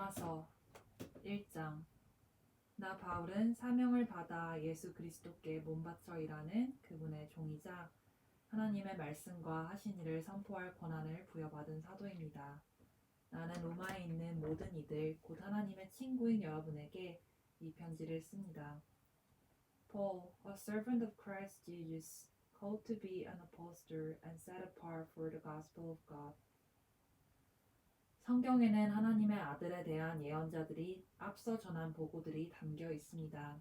로마서 1장. 나 바울은 사명을 받아 예수 그리스도께 몸바쳐 일하는 그분의 종이자 하나님의 말씀과 하신 일을 선포할 권한을 부여받은 사도입니다. 나는 로마에 있는 모든 이들 곧 하나님의 친구인 여러분에게 이 편지를 씁니다. Paul, a servant of Christ Jesus, called to be an apostle and set apart for the gospel of God. 성경에는 하나님의 아들에 대한 예언자들이 앞서 전한 보고들이 담겨 있습니다.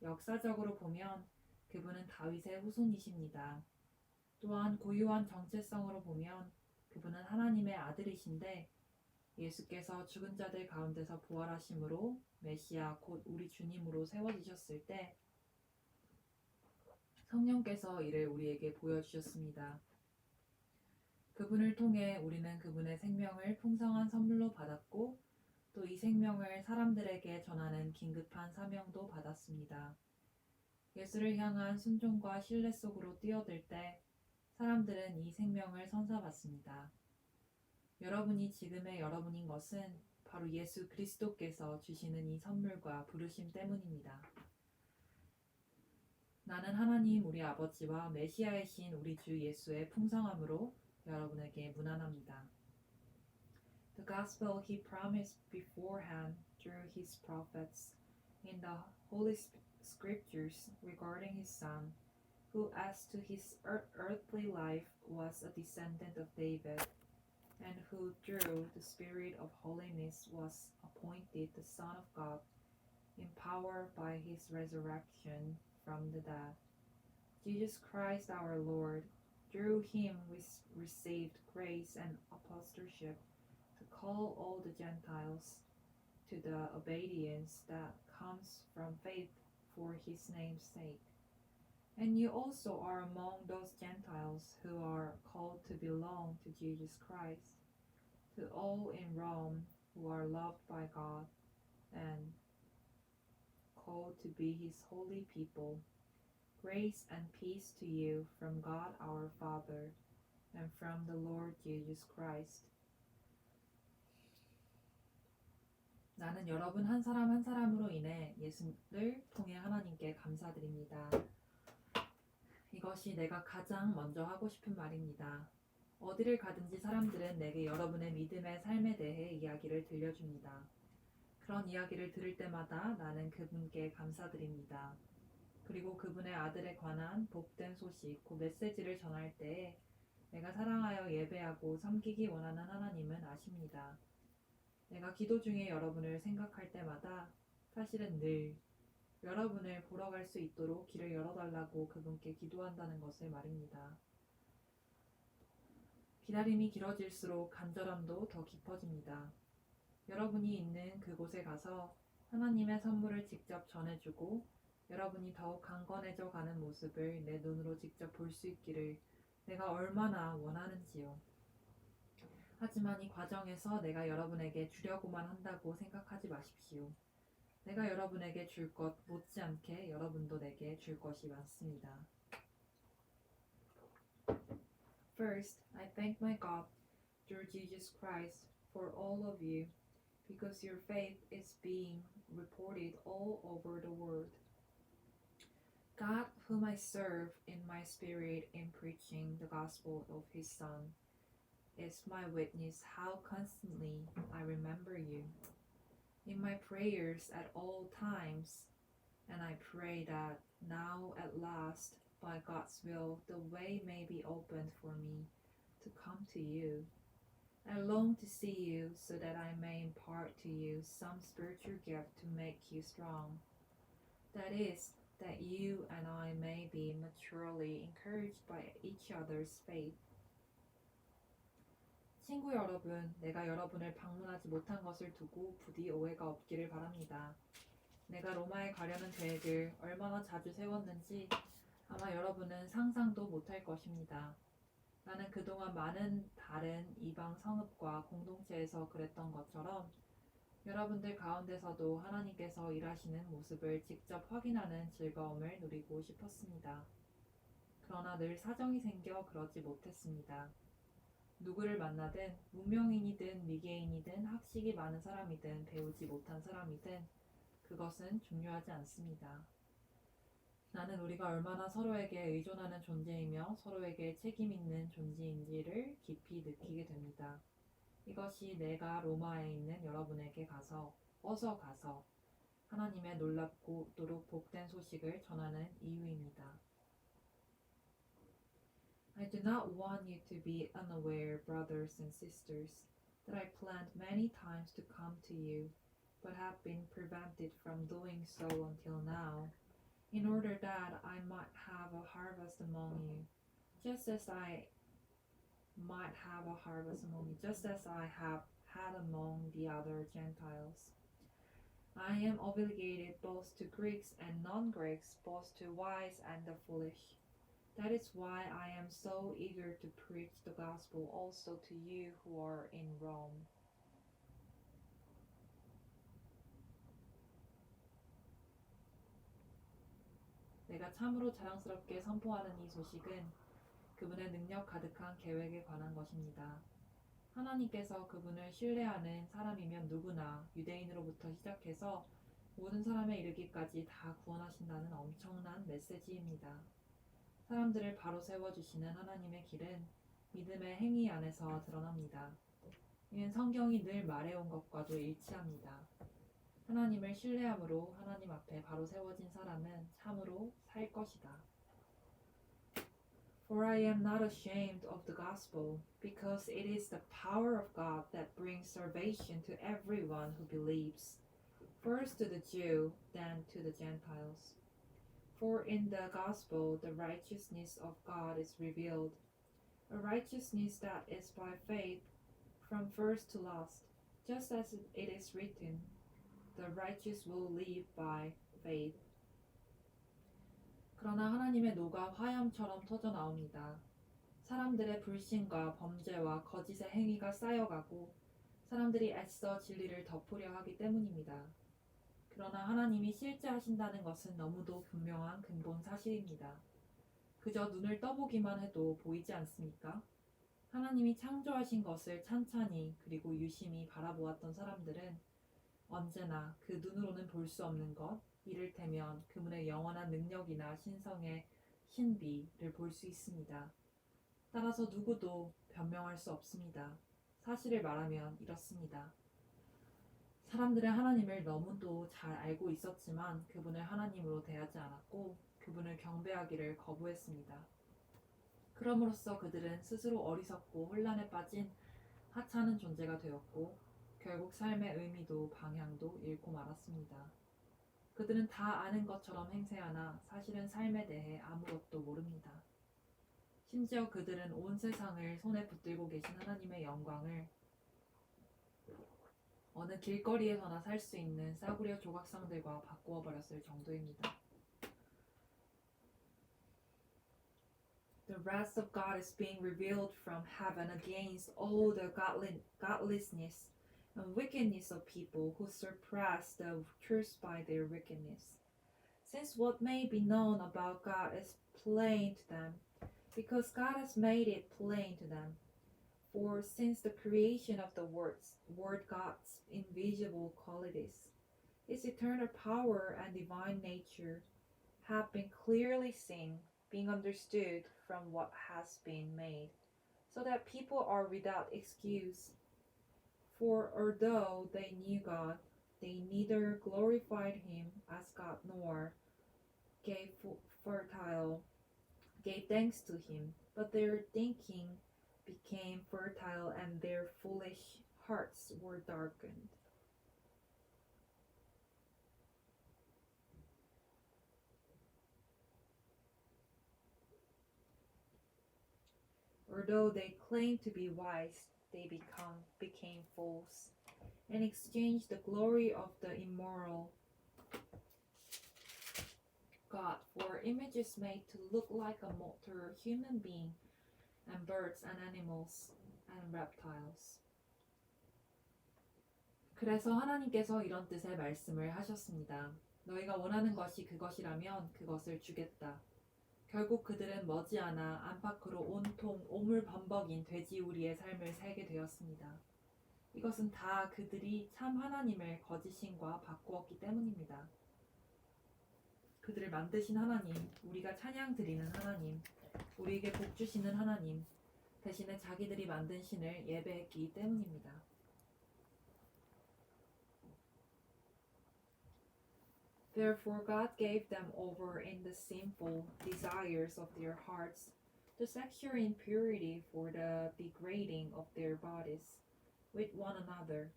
역사적으로 보면 그분은 다윗의 후손이십니다. 또한 고유한 정체성으로 보면 그분은 하나님의 아들이신데 예수께서 죽은 자들 가운데서 부활하심으로 메시아 곧 우리 주님으로 세워지셨을 때 성령께서 이를 우리에게 보여주셨습니다. 그분을 통해 우리는 그분의 생명을 풍성한 선물로 받았고 또 이 생명을 사람들에게 전하는 긴급한 사명도 받았습니다. 예수를 향한 순종과 신뢰 속으로 뛰어들 때 사람들은 이 생명을 선사받습니다. 여러분이 지금의 여러분인 것은 바로 예수 그리스도께서 주시는 이 선물과 부르심 때문입니다. 나는 하나님 우리 아버지와 메시아이신 우리 주 예수의 풍성함으로 여러분에게 문안합니다. The gospel he promised beforehand through his prophets in the Holy Scriptures regarding his Son, who as to his earthly life was a descendant of David, and who through the Spirit of holiness was appointed the Son of God, in power by his resurrection from the dead. Jesus Christ our Lord, through him we received grace and apostleship to call all the Gentiles to the obedience that comes from faith for his name's sake. And you also are among those Gentiles who are called to belong to Jesus Christ, to all in Rome who are loved by God and called to be his holy people. Grace and peace to you from God our Father and from the Lord Jesus Christ. 나는 여러분 한 사람 한 사람으로 인해 예수를 통해 하나님께 감사드립니다. 이것이 내가 가장 먼저 하고 싶은 말입니다. 어디를 가든지 사람들은 내게 여러분의 믿음의 삶에 대해 이야기를 들려줍니다. 그런 이야기를 들을 때마다 나는 그분께 감사드립니다. 그리고 그분의 아들에 관한 복된 소식, 그 메시지를 전할 때에 내가 사랑하여 예배하고 섬기기 원하는 하나님은 아십니다. 내가 기도 중에 여러분을 생각할 때마다 사실은 늘 여러분을 보러 갈 수 있도록 길을 열어달라고 그분께 기도한다는 것을 말입니다. 기다림이 길어질수록 간절함도 더 깊어집니다. 여러분이 있는 그곳에 가서 하나님의 선물을 직접 전해주고 여러분이 더욱 강건해져 가는 모습을 내 눈으로 직접 볼 수 있기를 내가 얼마나 원하는지요. 하지만 이 과정에서 내가 여러분에게 주려고만 한다고 생각하지 마십시오. 내가 여러분에게 줄 것 못지않게 여러분도 내게 줄 것이 많습니다. First, I thank my God through Jesus Christ for all of you, because your faith is being reported all over the world. God, whom I serve in my spirit in preaching the gospel of his Son, is my witness how constantly I remember you in my prayers at all times, and I pray that now at last, by God's will, the way may be opened for me to come to you. I long to see you so that I may impart to you some spiritual gift to make you strong. That is, that you and I may be maturely encouraged by each other's faith. 친구 여러분, 내가 여러분을 방문하지 못한 것을 두고 부디 오해가 없기를 바랍니다. 내가 로마에 가려는 계획을 얼마나 자주 세웠는지 아마 여러분은 상상도 못할 것입니다. 나는 그동안 많은 다른 이방 성읍과 공동체에서 그랬던 것처럼 여러분들 가운데서도 하나님께서 일하시는 모습을 직접 확인하는 즐거움을 누리고 싶었습니다. 그러나 늘 사정이 생겨 그러지 못했습니다. 누구를 만나든 문명인이든 미개인이든 학식이 많은 사람이든 배우지 못한 사람이든 그것은 중요하지 않습니다. 나는 우리가 얼마나 서로에게 의존하는 존재이며 서로에게 책임 있는 존재인지를 깊이 느끼게 됩니다. 이것이 내가 로마에 있는 여러분에게 어서 가서 하나님의 놀랍고도록 복된 소식을 전하는 이유입니다. I do not want you to be unaware, brothers and sisters, that I planned many times to come to you, but have been prevented from doing so until now, in order that I might have a harvest among you, just as I have had among the other Gentiles. I am obligated both to Greeks and non-Greeks, both to wise and the foolish. That is why I am so eager to preach the gospel also to you who are in Rome. 내가 참으로 자랑스럽게 선포하는 이 소식은 그분의 능력 가득한 계획에 관한 것입니다. 하나님께서 그분을 신뢰하는 사람이면 누구나 유대인으로부터 시작해서 모든 사람에 이르기까지 다 구원하신다는 엄청난 메시지입니다. 사람들을 바로 세워주시는 하나님의 길은 믿음의 행위 안에서 드러납니다. 이는 성경이 늘 말해온 것과도 일치합니다. 하나님을 신뢰함으로 하나님 앞에 바로 세워진 사람은 참으로 살 것이다. For I am not ashamed of the gospel, because it is the power of God that brings salvation to everyone who believes, first to the Jew, then to the Gentiles. For in the gospel the righteousness of God is revealed, a righteousness that is by faith from first to last, just as it is written, the righteous will live by faith. 그러나 하나님의 노가 화염처럼 터져나옵니다. 사람들의 불신과 범죄와 거짓의 행위가 쌓여가고 사람들이 애써 진리를 덮으려 하기 때문입니다. 그러나 하나님이 실제 하신다는 것은 너무도 분명한 근본 사실입니다. 그저 눈을 떠보기만 해도 보이지 않습니까? 하나님이 창조하신 것을 찬찬히 그리고 유심히 바라보았던 사람들은 언제나 그 눈으로는 볼 수 없는 것, 이를테면 그분의 영원한 능력이나 신성의 신비를 볼 수 있습니다. 따라서 누구도 변명할 수 없습니다. 사실을 말하면 이렇습니다. 사람들은 하나님을 너무도 잘 알고 있었지만 그분을 하나님으로 대하지 않았고 그분을 경배하기를 거부했습니다. 그럼으로써 그들은 스스로 어리석고 혼란에 빠진 하찮은 존재가 되었고 결국 삶의 의미도 방향도 잃고 말았습니다. 그들은 다 아는 것처럼 행세하나 사실은 삶에 대해 아무것도 모릅니다. 심지어 그들은 온 세상을 손에 붙들고 계신 하나님의 영광을 어느 길거리에서나 살 수 있는 싸구려 조각상들과 바꾸어 버렸을 정도입니다. The wrath of God is being revealed from heaven against all the godlessness and wickedness of people who suppress the truth by their wickedness. Since what may be known about God is plain to them, because God has made it plain to them. For since the creation of the word God's invisible qualities, his eternal power and divine nature have been clearly seen, being understood from what has been made, so that people are without excuse. For although they knew God, they neither glorified him as God nor gave thanks to him, but their thinking became fertile and their foolish hearts were darkened. Although they claimed to be wise, they became fools, and exchanged the glory of the immoral God for images made to look like a mortal human being, and birds and animals and reptiles. 그래서 하나님께서 이런 뜻의 말씀을 하셨습니다. 너희가 원하는 것이 그것이라면 그것을 주겠다. 결국 그들은 머지않아 안팎으로 온통 오물범벅인 돼지우리의 삶을 살게 되었습니다. 이것은 다 그들이 참 하나님을 거짓신과 바꾸었기 때문입니다. 그들을 만드신 하나님, 우리가 찬양 드리는 하나님, 우리에게 복 주시는 하나님, 대신에 자기들이 만든 신을 예배했기 때문입니다. Therefore God gave them over in the sinful desires of their hearts to sexual impurity for the degrading of their bodies with one another.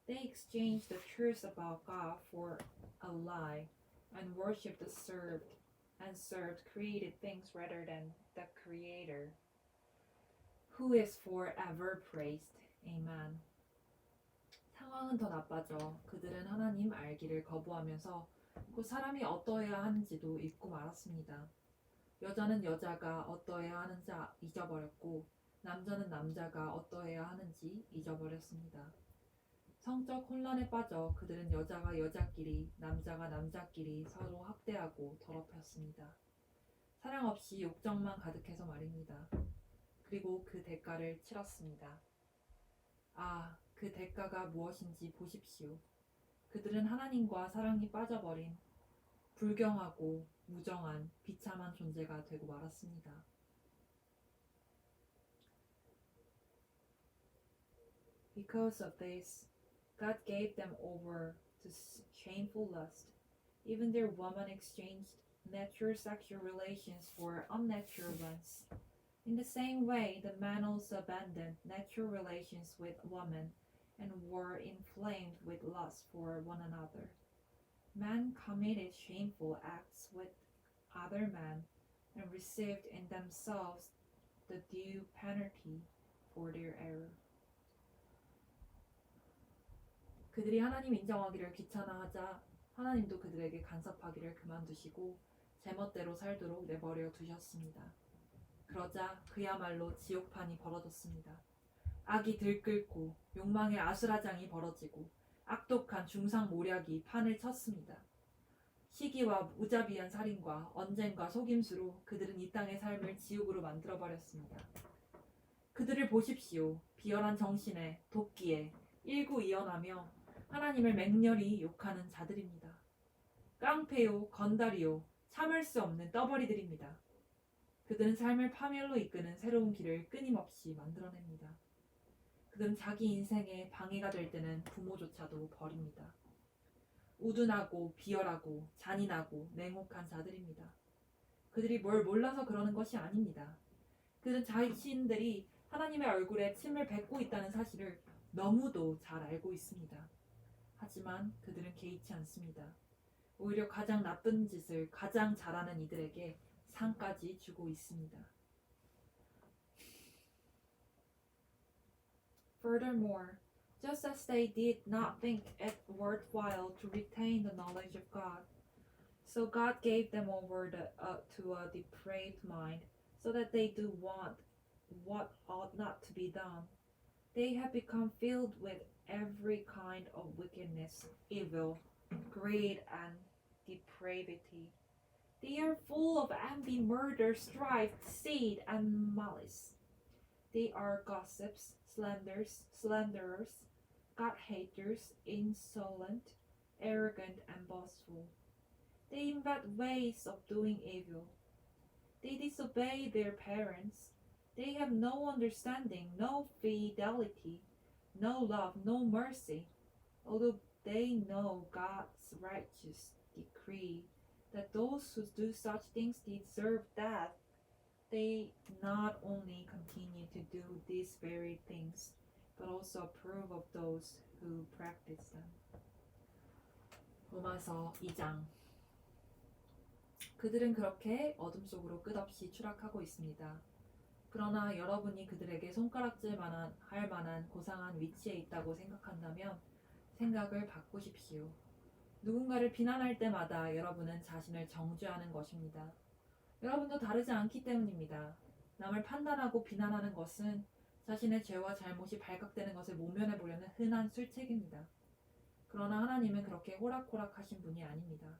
They exchanged the truth about God for a lie and worshipped served created things rather than the Creator, who is forever praised. Amen. 상황은 더 나빠져 그들은 하나님 알기를 거부하면서 그 사람이 어떠해야 하는지도 잊고 말았습니다. 여자는 여자가 어떠해야 하는지 잊어버렸고 남자는 남자가 어떠해야 하는지 잊어버렸습니다. 성적 혼란에 빠져 그들은 여자가 여자끼리 남자가 남자끼리 서로 학대하고 더럽혔습니다. 사랑 없이 욕정만 가득해서 말입니다. 그리고 그 대가를 치렀습니다. 아, 그 대가가 무엇인지 보십시오. 그들은 하나님과 사랑이 빠져버린 불경하고 무정한 비참한 존재가 되고 말았습니다. Because of this, God gave them over to shameful lust. Even their women exchanged natural sexual relations for unnatural ones. In the same way, the men also abandoned natural relations with women and were inflamed with lust for one another. Men committed shameful acts with other men and received in themselves the due penalty for their error. 그들이 하나님 인정하기를 귀찮아하자 하나님도 그들에게 간섭하기를 그만두시고 제멋대로 살도록 내버려 두셨습니다. 그러자 그야말로 지옥판이 벌어졌습니다. 악이 들끓고 욕망의 아수라장이 벌어지고 악독한 중상모략이 판을 쳤습니다. 시기와 무자비한 살인과 언쟁과 속임수로 그들은 이 땅의 삶을 지옥으로 만들어버렸습니다. 그들을 보십시오. 비열한 정신에 도끼에 일구이연하며 하나님을 맹렬히 욕하는 자들입니다. 깡패요, 건달이요, 참을 수 없는 떠벌이들입니다. 그들은 삶을 파멸로 이끄는 새로운 길을 끊임없이 만들어냅니다. 그들은 자기 인생에 방해가 될 때는 부모조차도 버립니다. 우둔하고 비열하고 잔인하고 냉혹한 자들입니다. 그들이 뭘 몰라서 그러는 것이 아닙니다. 그들은 자신들이 하나님의 얼굴에 침을 뱉고 있다는 사실을 너무도 잘 알고 있습니다. 하지만 그들은 개의치 않습니다. 오히려 가장 나쁜 짓을 가장 잘하는 이들에게 상까지 주고 있습니다. Furthermore, just as they did not think it worthwhile to retain the knowledge of God, so God gave them over to a depraved mind, so that they do what ought not to be done. They have become filled with every kind of wickedness, evil, greed, and depravity. They are full of envy, murder, strife, deceit, and malice. They are gossips, slanderers, God-haters, insolent, arrogant, and boastful. They invent ways of doing evil. They disobey their parents. They have no understanding, no fidelity, no love, no mercy. Although they know God's righteous decree that those who do such things deserve death, they not only continue to do these very things, but also approve of those who practice them. 로마서 2장. 그들은 그렇게 어둠 속으로 끝없이 추락하고 있습니다. 그러나 여러분이 그들에게 손가락질 할 만한 고상한 위치에 있다고 생각한다면 생각을 바꾸십시오. 누군가를 비난할 때마다 여러분은 자신을 정죄하는 것입니다. 여러분도 다르지 않기 때문입니다. 남을 판단하고 비난하는 것은 자신의 죄와 잘못이 발각되는 것을 모면해 보려는 흔한 술책입니다. 그러나 하나님은 그렇게 호락호락하신 분이 아닙니다.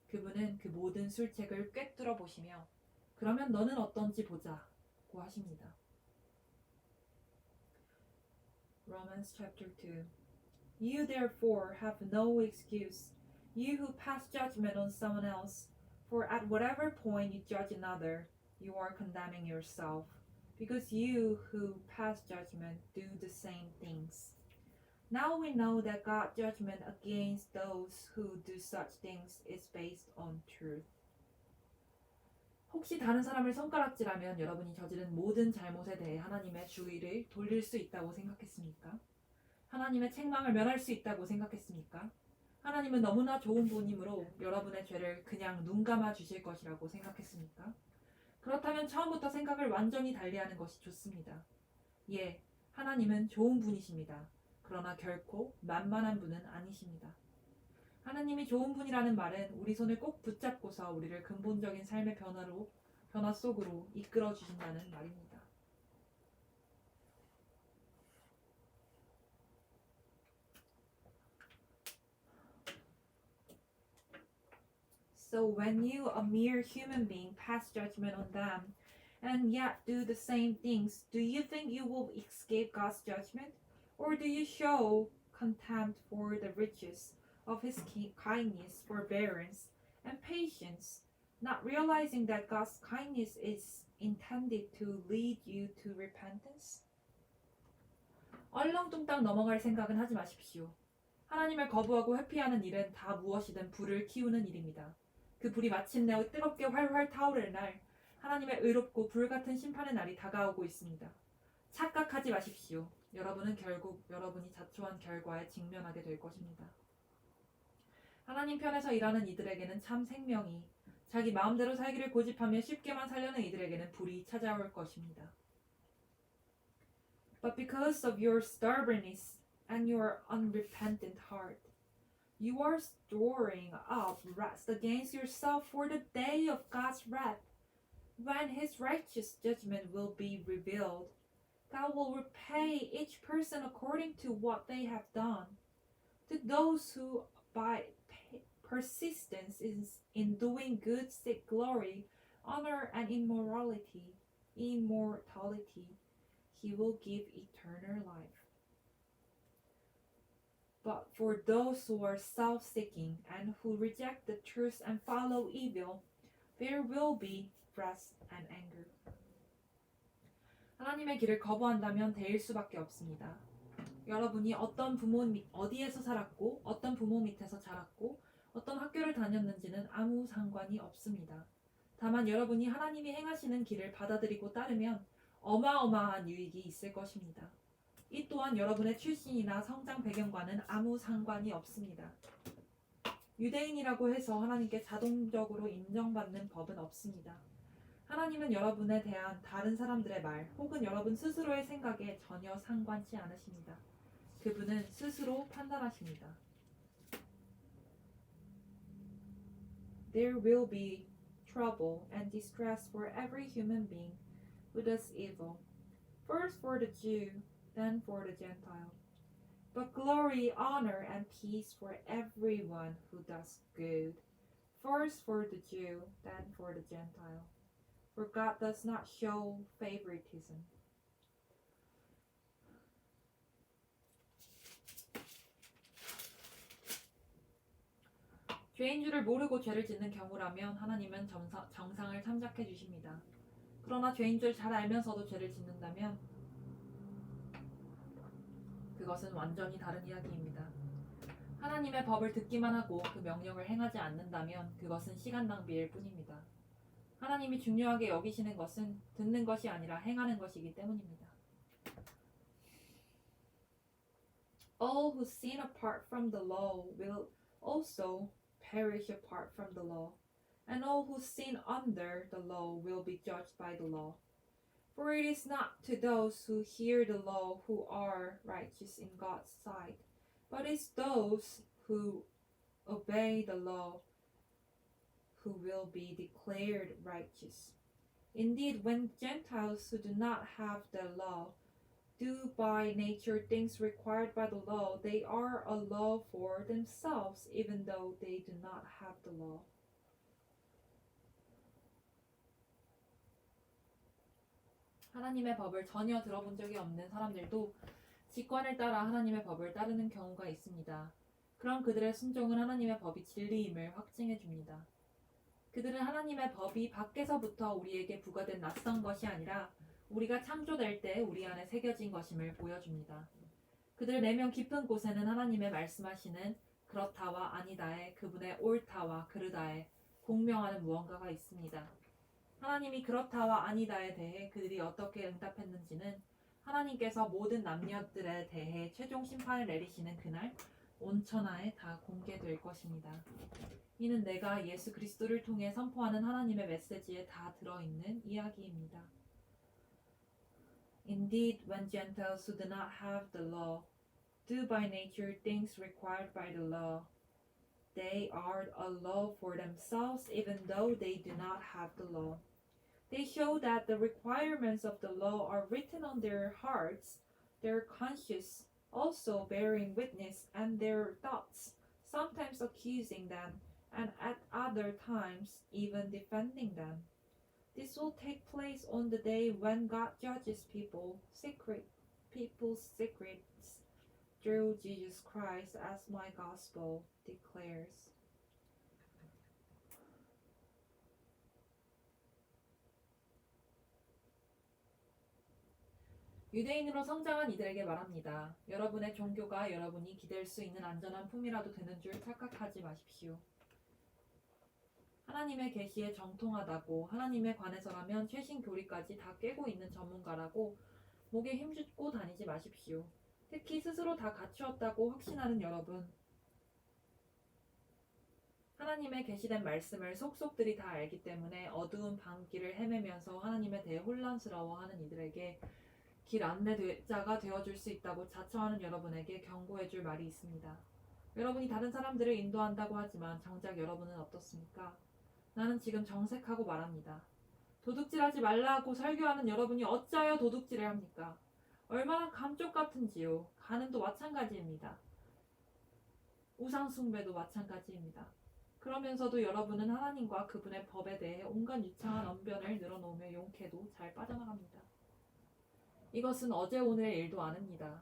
그분은 그 모든 술책을 꿰뚫어 보시며 그러면 너는 어떤지 보자고 하십니다. Romans chapter 2. You therefore have no excuse, you who pass judgment on someone else, for at whatever point you judge another, you are condemning yourself, because you who pass judgment do the same things. Now we know that God's judgment against those who do such things is based on truth. 혹시 다른 사람을 손가락질하면 여러분이 저지른 모든 잘못에 대해 하나님의 주의를 돌릴 수 있다고 생각했습니까? 하나님의 책망을 면할 수 있다고 생각했습니까? 하나님은 너무나 좋은 분이므로 여러분의 죄를 그냥 눈 감아 주실 것이라고 생각했습니까? 그렇다면 처음부터 생각을 완전히 달리하는 것이 좋습니다. 예, 하나님은 좋은 분이십니다. 그러나 결코 만만한 분은 아니십니다. 하나님이 좋은 분이라는 말은 우리 손을 꼭 붙잡고서 우리를 근본적인 삶의 변화 속으로 이끌어 주신다는 말입니다. So when you, a mere human being, pass judgment on them and yet do the same things, do you think you will escape God's judgment? Or do you show contempt for the riches of his kindness, forbearance, and patience, not realizing that God's kindness is intended to lead you to repentance? 얼렁뚱땅 넘어갈 생각은 하지 마십시오. 하나님을 거부하고 회피하는 일은 다 무엇이든 불을 키우는 일입니다. 그 불이 마침내 뜨겁게 활활 타오를 날, 하나님의 의롭고 불같은 심판의 날이 다가오고 있습니다. 착각하지 마십시오. 여러분은 결국 여러분이 자초한 결과에 직면하게 될 것입니다. 하나님 편에서 일하는 이들에게는 참 생명이, 자기 마음대로 살기를 고집하며 쉽게만 살려는 이들에게는 불이 찾아올 것입니다. But because of your stubbornness and your unrepentant heart, you are storing up wrath against yourself for the day of God's wrath, when his righteous judgment will be revealed. God will repay each person according to what they have done. To those who by persistence in doing good seek glory, honor, and immortality, he will give eternal life. But for those who are self-seeking and who reject the truth and follow evil, there will be wrath and anger. 하나님의 길을 거부한다면 대일 수밖에 없습니다. 여러분이 어떤 어디에서 살았고, 어떤 부모 밑에서 자랐고, 어떤 학교를 다녔는지는 아무 상관이 없습니다. 다만 여러분이 하나님이 행하시는 길을 받아들이고 따르면 어마어마한 유익이 있을 것입니다. 이 또한 여러분의 출신이나 성장 배경과는 아무 상관이 없습니다. 유대인이라고 해서 하나님께 자동적으로 인정받는 법은 없습니다. 하나님은 여러분에 대한 다른 사람들의 말 혹은 여러분 스스로의 생각에 전혀 상관치 않으십니다. 그분은 스스로 판단하십니다. There will be trouble and distress for every human being who does evil, first for the Jew, then for the Gentile. But glory, honor, and peace for everyone who does good, first for the Jew, then for the Gentile. For God does not show favoritism. 죄인 줄을 모르고 죄를 짓는 경우라면 하나님은 정상을 참작해 주십니다. 그러나 죄인 줄 잘 알면서도 죄를 짓는다면 그것은 완전히 다른 이야기입니다. 하나님의 법을 듣기만 하고 그 명령을 행하지 않는다면 그것은 시간 낭비일 뿐입니다. 하나님이 중요하게 여기시는 것은 듣는 것이 아니라 행하는 것이기 때문입니다. All who sin apart from the law will also perish apart from the law, and all who sin under the law will be judged by the law. For it is not to those who hear the law who are righteous in God's sight, but it's those who obey the law who will be declared righteous. Indeed, when Gentiles who do not have the law do by nature things required by the law, they are a law for themselves, even though they do not have the law. 하나님의 법을 전혀 들어본 적이 없는 사람들도 직관을 따라 하나님의 법을 따르는 경우가 있습니다. 그런 그들의 순종은 하나님의 법이 진리임을 확증해 줍니다. 그들은 하나님의 법이 밖에서부터 우리에게 부과된 낯선 것이 아니라 우리가 창조될 때 우리 안에 새겨진 것임을 보여줍니다. 그들 내면 깊은 곳에는 하나님의 말씀하시는 그렇다와 아니다에 그분의 옳다와 그르다에 공명하는 무언가가 있습니다. 하나님이 그렇다와 아니다에 대해 그들이 어떻게 응답했는지는 하나님께서 모든 남녀들에 대해 최종 심판을 내리시는 그날 온 천하에 다 공개될 것입니다. 이는 내가 예수 그리스도를 통해 선포하는 하나님의 메시지에 다 들어있는 이야기입니다. Indeed, when Gentiles who do not have the law do by nature things required by the law, they are a law for themselves even though they do not have the law. They show that the requirements of the law are written on their hearts, their conscience also bearing witness, and their thoughts, sometimes accusing them, and at other times even defending them. This will take place on the day when God judges people's secrets through Jesus Christ, as my gospel declares. 유대인으로 성장한 이들에게 말합니다. 여러분의 종교가 여러분이 기댈 수 있는 안전한 품이라도 되는 줄 착각하지 마십시오. 하나님의 계시에 정통하다고 하나님에 관해서라면 최신 교리까지 다 깨고 있는 전문가라고 목에 힘주고 다니지 마십시오. 특히 스스로 다 갖추었다고 확신하는 여러분, 하나님의 계시된 말씀을 속속들이 다 알기 때문에 어두운 밤길을 헤매면서 하나님에 대해 혼란스러워하는 이들에게 길 안내자가 되어줄 수 있다고 자처하는 여러분에게 경고해줄 말이 있습니다. 여러분이 다른 사람들을 인도한다고 하지만 정작 여러분은 어떻습니까? 나는 지금 정색하고 말합니다. 도둑질하지 말라고 설교하는 여러분이 어찌하여 도둑질을 합니까? 얼마나 감쪽 같은지요. 간음도 마찬가지입니다. 우상숭배도 마찬가지입니다. 그러면서도 여러분은 하나님과 그분의 법에 대해 온갖 유창한 언변을 늘어놓으며 용케도 잘 빠져나갑니다. 이것은 어제 오늘의 일도 아닙니다.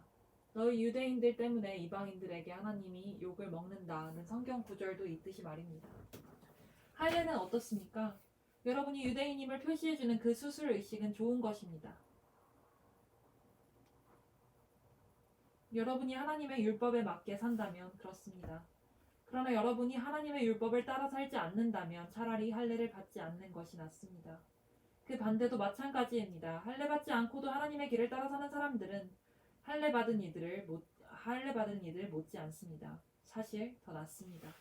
너희 유대인들 때문에 이방인들에게 하나님이 욕을 먹는다는 성경 구절도 있듯이 말입니다. 할례는 어떻습니까? 여러분이 유대인임을 표시해주는 그 수술 의식은 좋은 것입니다. 여러분이 하나님의 율법에 맞게 산다면 그렇습니다. 그러나 여러분이 하나님의 율법을 따라 살지 않는다면 차라리 할례를 받지 않는 것이 낫습니다. 그 반대도 마찬가지입니다. 할례 받지 않고도 하나님의 길을 따라 사는 사람들은 할례 받은 이들 못지 않습니다. 사실 더 낫습니다.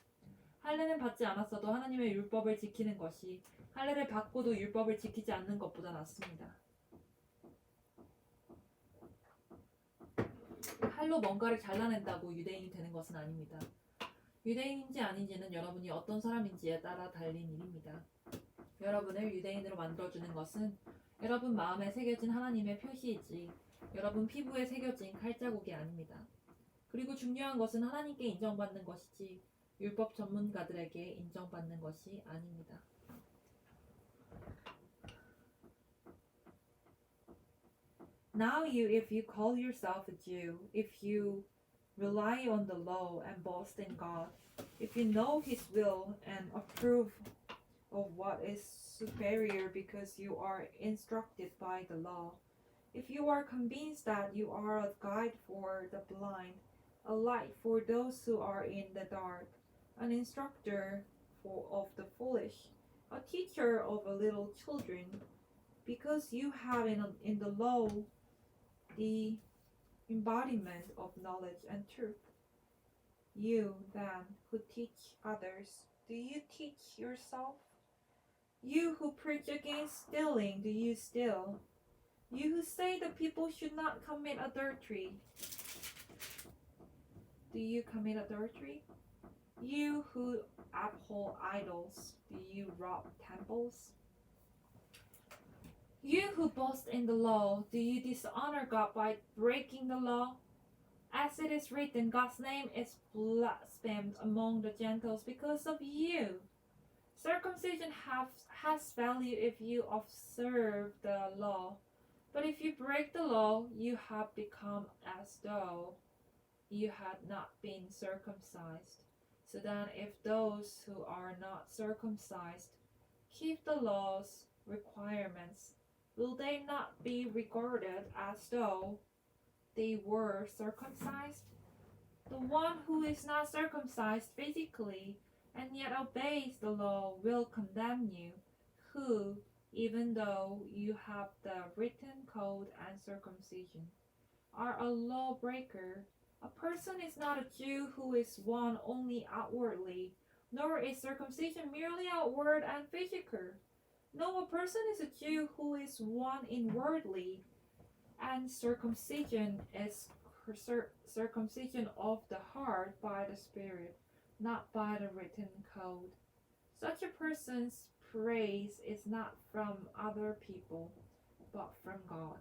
할례는 받지 않았어도 하나님의 율법을 지키는 것이 할례를 받고도 율법을 지키지 않는 것보다 낫습니다. 칼로 뭔가를 잘라낸다고 유대인이 되는 것은 아닙니다. 유대인인지 아닌지는 여러분이 어떤 사람인지에 따라 달린 일입니다. 여러분을 유대인으로 만들어주는 것은 여러분 마음에 새겨진 하나님의 표시이지 여러분 피부에 새겨진 칼자국이 아닙니다. 그리고 중요한 것은 하나님께 인정받는 것이지 율법 전문가들에게 인정받는 것이 아닙니다. Now if you call yourself a Jew, if you rely on the law and boast in God, if you know His will and approve of what is superior because you are instructed by the law, if you are convinced that you are a guide for the blind, a light for those who are in the dark, an instructor of the foolish, a teacher of little children, because you have in the law the embodiment of knowledge and truth. You, then, who teach others, do you teach yourself? You who preach against stealing, do you steal? You who say that people should not commit adultery, do you commit adultery? You who abhor idols, do you rob temples? You who boast in the law, do you dishonor God by breaking the law? As it is written, God's name is blasphemed among the Gentiles because of you. Circumcision has value if you observe the law, But if you break the law, you have become as though you had not been circumcised. So then, if those who are not circumcised keep the law's requirements, will they not be regarded as though they were circumcised? The one who is not circumcised physically and yet obeys the law will condemn you, who, even though you have the written code and circumcision, are a lawbreaker. A person is not a Jew who is one only outwardly, nor is circumcision merely outward and physical. No, a person is a Jew who is one inwardly, and circumcision is circumcision of the heart by the Spirit, not by the written code. Such a person's praise is not from other people, but from God.